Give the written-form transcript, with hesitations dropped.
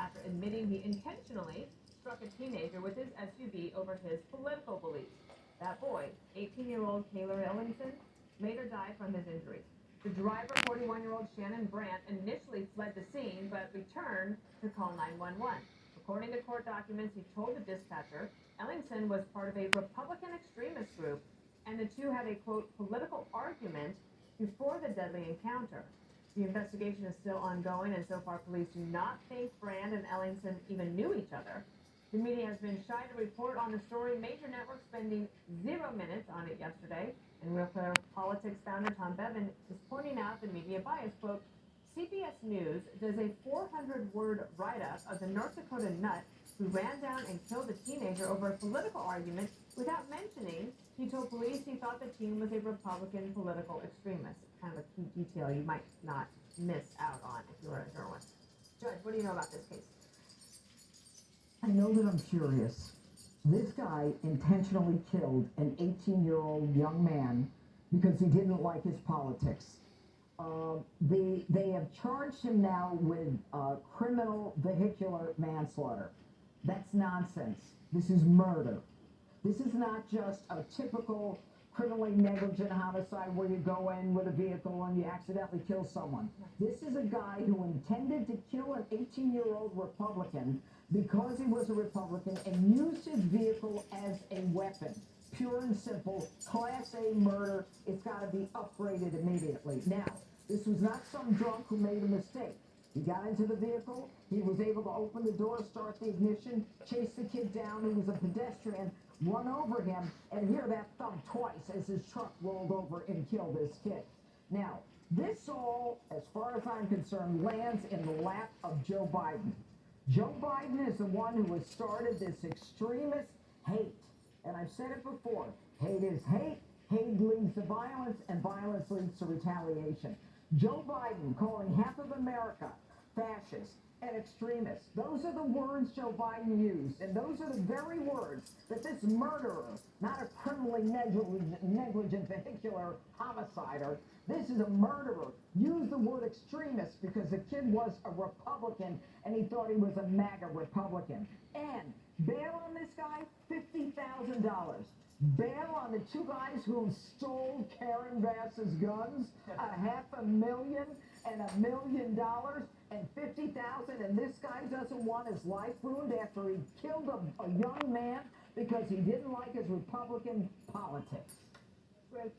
after admitting he intentionally struck a teenager with his SUV over his political beliefs. That boy, 18-year-old Taylor Ellingson, later died from his injuries. The driver, 41-year-old Shannon Brandt, initially fled the scene but returned to call 911. According to court documents, he told the dispatcher Ellingson was part of a Republican extremist group and the two had a, quote, political argument before the deadly encounter. The investigation is still ongoing, and so far police do not think Brand and Ellingson even knew each other. The media has been shy to report on the story, major networks spending 0 minutes on it yesterday. And Real Clear Politics founder Tom Bevan is pointing out the media bias. Quote, CBS News does a 400-word write-up of the North Dakota nut who ran down and killed a teenager over a political argument without mentioning he told police he thought the teen was a Republican political extremist. Kind of a key detail you might not miss out on if you were a journalist. Judge, what do you know about this case? I know that I'm curious. This guy intentionally killed an 18-year-old young man because he didn't like his politics. They have charged him now with criminal vehicular manslaughter. That's nonsense. This is murder. This is not just a typical criminally negligent homicide where you go in with a vehicle and you accidentally kill someone. This is a guy who intended to kill an 18-year-old Republican because he was a Republican and used his vehicle as a weapon. Pure and simple, Class A murder. It's got to be upgraded immediately. Now, this was not some drunk who made a mistake. He got into the vehicle, he was able to open the door, start the ignition, chase the kid down who was a pedestrian, run over him, and hear that thump twice as his truck rolled over and killed this kid. Now, this all, as far as I'm concerned, lands in the lap of Joe Biden. Joe Biden is the one who has started this extremist hate. And I've said it before, hate is hate, hate leads to violence, and violence leads to retaliation. Joe Biden calling half of America fascists and extremists. Those are the words Joe Biden used, and those are the very words that this murderer, not a criminally negligent vehicular homicider, this is a murderer, used the word extremist because the kid was a Republican and he thought he was a MAGA Republican. And bail on this guy, $50,000. Bail on the two guys who stole Karen Bass's guns, $500,000 and $1 million and $50,000, and this guy doesn't want his life ruined after he killed a young man because he didn't like his Republican politics. Greg,